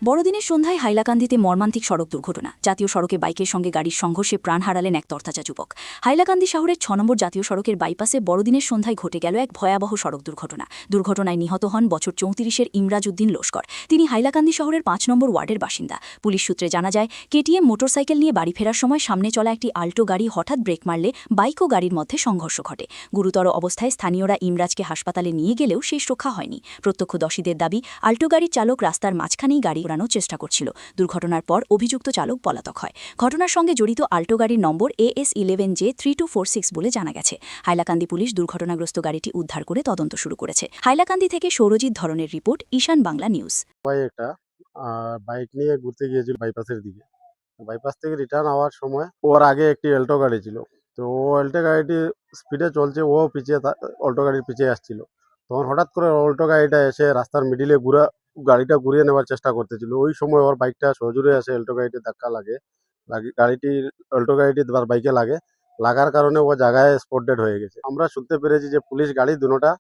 বড়দিনের সন্ধ্যায় হাইলাকান্দিতে মর্মান্তিক সড়ক দুর্ঘটনা। জাতীয় সড়কে বাইকের সঙ্গে গাড়ির সংঘর্ষে প্রাণ হারালেন এক তরতাজা যুবক। হাইলাকান্দি শহরের ৬ নম্বর জাতীয় সড়কের বাইপাসে বড়দিনের সন্ধ্যায় ঘটে গেল এক ভয়াবহ সড়ক দুর্ঘটনা। দুর্ঘটনায় নিহত হন বছর ৩৪-এর ইমরাজ উদ্দিন লস্কর। তিনি হাইলাকান্দি শহরের ৫ নম্বর ওয়ার্ডের বাসিন্দা। পুলিশ সূত্রে জানা যায়, কেটিএম মোটরসাইকেল নিয়ে বাড়ি ফেরার সময় সামনে চলা একটি আল্টো গাড়ি হঠাৎ ব্রেক মারলে বাইক ও গাড়ির মধ্যে সংঘর্ষ ঘটে। গুরুতর অবস্থায় স্থানীয়রা ইমরাজকে হাসপাতালে নিয়ে গেলেও শেষ রক্ষা হয়নি। প্রত্যক্ষদর্শীদের দাবি, আল্টো গাড়ির চালক রাস্তার মাঝখানেই গাড়ি উড়ানোর চেষ্টা করছিল। দুর্ঘটনার পর অভিযুক্ত চালক পলাতক হয়। ঘটনার সঙ্গে জড়িত আল্টো গাড়ির নম্বর AS11J3246 বলে জানা গেছে। হাইলাকান্দি পুলিশ দুর্ঘটনাগ্রস্ত গাড়িটি উদ্ধার করে তদন্ত শুরু করেছে। হাইলাকান্দি থেকে সৌরজিৎ ধরনের রিপোর্ট, ঈশান বাংলা নিউজ। একটা বাইক নিয়ে ঘুরতে গিয়েছিল বাইপাসের দিকে। বাইপাস থেকে রিটার্ন হওয়ার সময় ওর আগে একটি অল্টো গাড়ি ছিল। তো ও অল্টো গাড়িটি স্পিডে চলছে, ও পিছিয়ে অল্টো গাড়ির পিছিয়ে আসছিল। তখন হঠাৎ করে অল্টো গাড়িটা এসে রাস্তার মিডিলে গাড়িটা ঘুরিয়ে নেওয়ার চেষ্টা করতেছিল। ওই সময় ওর বাইকটা সজোরে এসে অল্টো গাড়িতে ধাক্কা লাগে। অল্টো গাড়িটি তার বাইকে লাগার কারণে ও জায়গায় স্পট ডেড হয়ে গেছে। আমরা শুনতে পেরেছি যে পুলিশ গাড়ি দুটোটা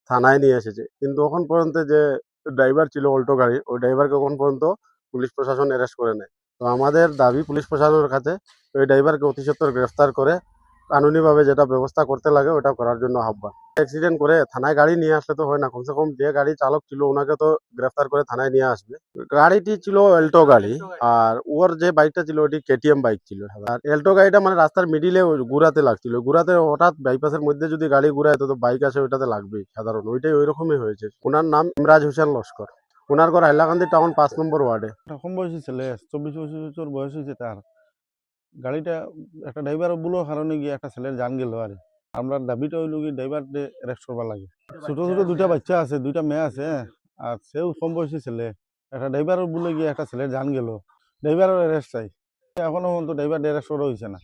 থানায় নিয়ে এসেছে, কিন্তু এখন পর্যন্ত যে ড্রাইভার ছিল অল্টো গাড়ির, ওই ড্রাইভারকে এখন পর্যন্ত পুলিশ প্রশাসন অ্যারেস্ট করে নেয়। তো আমাদের দাবি পুলিশ প্রশাসনের কাছে ওই ড্রাইভারকে অতি সত্বর গ্রেফতার করে কানুনিভাবে যেটা ব্যবস্থা করতে লাগে ওটা করার জন্য আহ্বান। অ্যাক্সিডেন্ট করে থানায় গাড়ি নিয়ে আসলে তো হয় না, কমসে কম যে গাড়ি চালক ছিল ওনাকে তো গ্রেফতার করে থানায় নিয়ে আসবে। গাড়িটি ছিল অল্টো গাড়ি, আর ওর যে বাইকটা ছিল ওটি কেটিএম বাইক ছিল। আর অল্টো গাড়িটা মানে রাস্তার মিডিলে ঘুরাতে লাগছিল, ঘুরাতে হঠাৎ বাইপাসের মধ্যে যদি গাড়ি ঘুরায় তো বাইক আসে ওইটাতে লাগবেই সাধারণ। ওইটাই ওই রকমই হয়েছে। ওনার নাম ইমরাজ হোসেন লস্কর। ওনার ঘর হাইলাকান্দি টাউন ৫ নম্বর ওয়ার্ডে। কম বয়সী ছেলে, ২৪-২৫ বছর বয়স হয়েছে তার। গাড়িটা একটা ড্রাইভার বুলোর কারণে গিয়ে একটা ছেলের জান গেল। আর আমরা দাবিটা হইল কি ড্রাইভারকে অ্যারেস্ট করবার লাগে। ছোট ছোট দুইটা বাচ্চা আছে, দুইটা মেয়ে আছে, আর সেও কম বয়সী ছেলে। একটা ড্রাইভার বুলে গিয়ে একটা ছেলের জান গেল। ড্রাইভারের অ্যারেস্ট চাই। এখনো পর্যন্ত ড্রাইভার অ্যারেস্ট করা হয়েছে না।